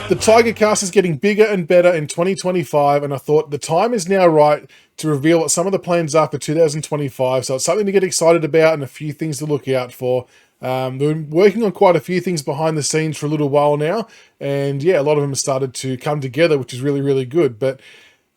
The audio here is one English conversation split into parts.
The Tigercast is getting bigger and better in 2025, and I thought the time is now right to reveal what some of the plans are for 2025. So it's something to get excited about and a few things to look out for. We've been working on quite a few things behind the scenes for a little while now, and yeah, a lot of them have started to come together, which is really, really good. But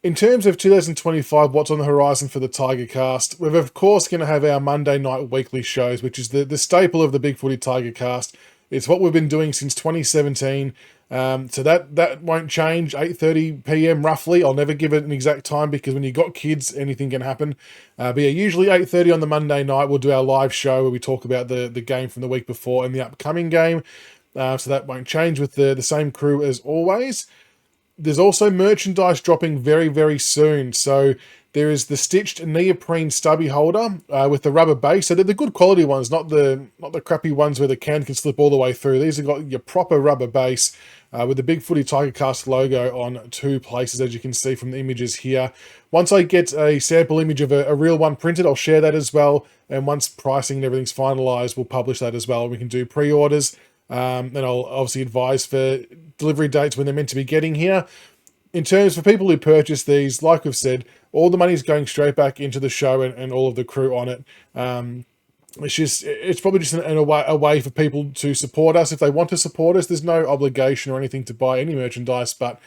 in terms of 2025, what's on the horizon for the Tigercast, we're of course going to have our Monday night weekly shows, which is the staple of the Big Footy Tigercast. It's what we've been doing since 2017. So that won't change. 8:30 p.m. roughly. I'll never give it an exact time because when you've got kids, anything can happen. But yeah, usually 8:30 on the Monday night, we'll do our live show where we talk about the game from the week before and the upcoming game. So that won't change with the same crew as always. There's also merchandise dropping very, very soon. So there is the stitched neoprene stubby holder with the rubber base. So they're the good quality ones, not the crappy ones where the can slip all the way through. These have got your proper rubber base with the Big Footy Tigercast logo on two places, as you can see from the images here. Once I get a sample image of a real one printed, I'll share that as well. And once pricing and everything's finalized, we'll publish that as well. We can do pre-orders. And I'll obviously advise for delivery dates when they're meant to be getting here. In terms for people who purchase these, like we've said, all the money is going straight back into the show and all of the crew on it. It's probably just a way for people to support us. If they want to support us, there's no obligation or anything to buy any merchandise, but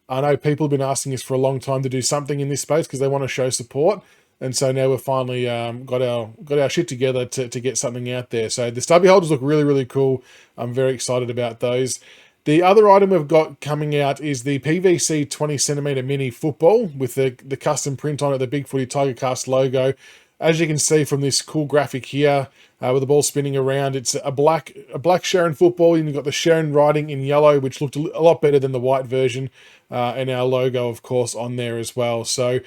I know people have been asking us for a long time to do something in this space because they want to show support. And so now we've finally got our shit together to get something out there. So the stubby holders look really, really cool. I'm very excited about those. The other item we've got coming out is the PVC 20cm mini football with the custom print on it, the Big Footy Tigercast logo. As you can see from this cool graphic here with the ball spinning around, it's a black Sharon football, and you've got the Sharon writing in yellow, which looked a lot better than the white version, and our logo, of course, on there as well. So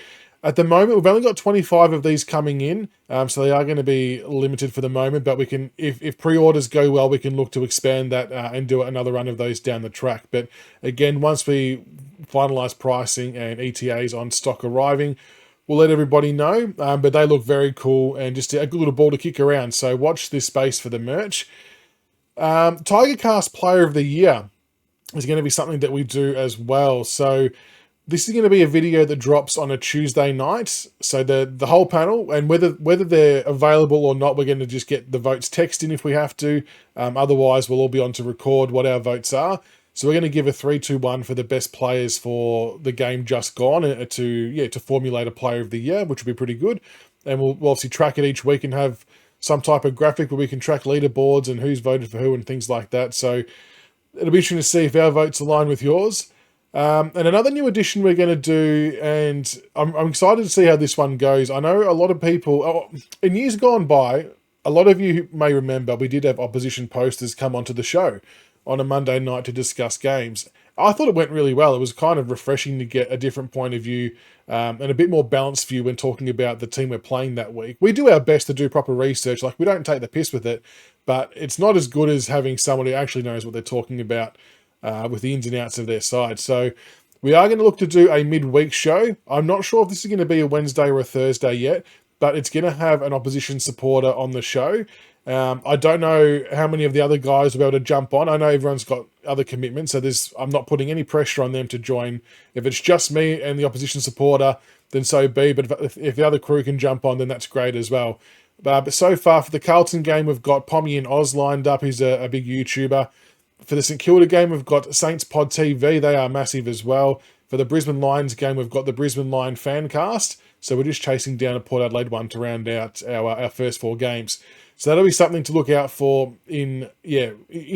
at the moment, we've only got 25 of these coming in, so they are going to be limited for the moment, but we can, if pre-orders go well, we can look to expand that and do another run of those down the track. But again, once we finalize pricing and ETAs on stock arriving, we'll let everybody know, but they look very cool and just a good little ball to kick around, so watch this space for the merch. Tigercast Player of the Year is going to be something that we do as well, so this is going to be a video that drops on a Tuesday night. So the whole panel, and whether they're available or not, we're going to just get the votes text in if we have to. Otherwise, we'll all be on to record what our votes are. So we're going to give a 3-2-1 for the best players for the game just gone to formulate a player of the year, which will be pretty good. And we'll obviously track it each week and have some type of graphic where we can track leaderboards and who's voted for who and things like that. So it'll be interesting to see if our votes align with yours. And another new addition we're going to do, and I'm excited to see how this one goes. I know a lot of people, in years gone by, a lot of you may remember we did have opposition posters come onto the show on a Monday night to discuss games. I thought it went really well. It was kind of refreshing to get a different point of view and a bit more balanced view when talking about the team we're playing that week. We do our best to do proper research. Like, we don't take the piss with it, but it's not as good as having someone who actually knows what they're talking about with the ins and outs of their side. So we are going to look to do a midweek show. I'm not sure if this is going to be a Wednesday or a Thursday yet, but it's going to have an opposition supporter on the show. I don't know how many of the other guys will be able to jump on. I know everyone's got other commitments, so I'm not putting any pressure on them to join. If it's just me and the opposition supporter, then so be. But if the other crew can jump on, then that's great as well. But so far for the Carlton game, we've got Pommy and Oz lined up, who's a big YouTuber. For the St Kilda game, we've got Saints Pod TV. They are massive as well. For the Brisbane Lions game, we've got the Brisbane Lion Fancast. So we're just chasing down a Port Adelaide one to round out our first 4 games. So that'll be something to look out for in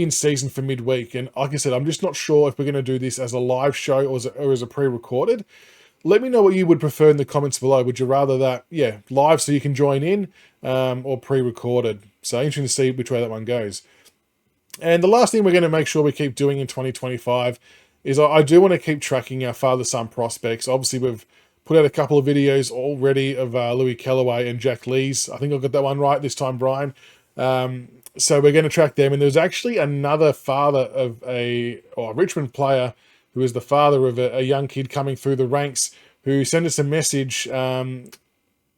season for midweek. And like I said, I'm just not sure if we're going to do this as a live show or as a pre-recorded. Let me know what you would prefer in the comments below. Would you rather that, live so you can join in, or pre-recorded? So interesting to see which way that one goes. And the last thing we're going to make sure we keep doing in 2025 is I do want to keep tracking our father-son prospects. Obviously, we've put out a couple of videos already of Louis Kellaway and Jack Lees. I think I got that one right this time, Brian. So we're going to track them. And there's actually another father of a Richmond player who is the father of a young kid coming through the ranks who sent us a message, saying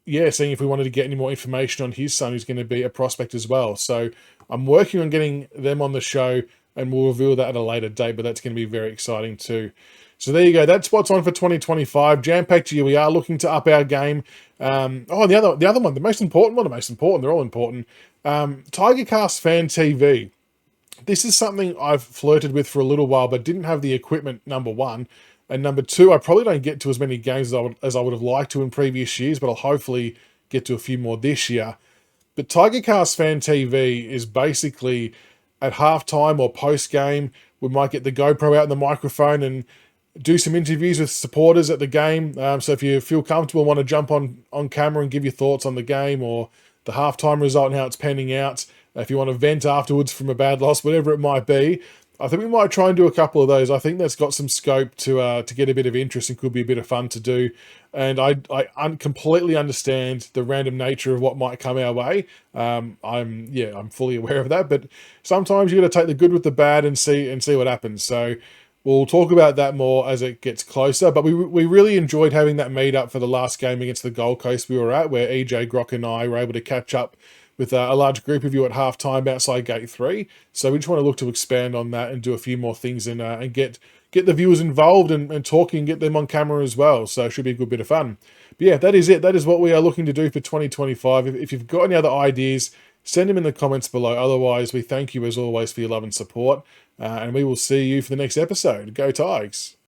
if we wanted to get any more information on his son, who's going to be a prospect as well. So I'm working on getting them on the show and we'll reveal that at a later date, but that's going to be very exciting too. So there you go. That's what's on for 2025. Jam-packed year. We are looking to up our game. The other one, the most important one, they're all important. Tigercast Fan TV. This is something I've flirted with for a little while, but didn't have the equipment, number one. And number two, I probably don't get to as many games as I would have liked to in previous years, but I'll hopefully get to a few more this year. But Tigercast Fan TV is basically at halftime or post-game, we might get the GoPro out and the microphone and do some interviews with supporters at the game. So if you feel comfortable and want to jump on camera and give your thoughts on the game or the halftime result and how it's panning out, if you want to vent afterwards from a bad loss, whatever it might be, I think we might try and do a couple of those. I think that's got some scope to get a bit of interest and could be a bit of fun to do. And I completely understand the random nature of what might come our way. I'm fully aware of that. But sometimes you got to take the good with the bad and see what happens. So we'll talk about that more as it gets closer. But we really enjoyed having that meet-up for the last game against the Gold Coast we were at, where EJ, Grock and I were able to catch up with a large group of you at halftime outside Gate 3. So we just want to look to expand on that and do a few more things and get the viewers involved and talking, get them on camera as well. So it should be a good bit of fun. But yeah, that is it. That is what we are looking to do for 2025. If you've got any other ideas, send them in the comments below. Otherwise, we thank you as always for your love and support. And we will see you for the next episode. Go Tigers!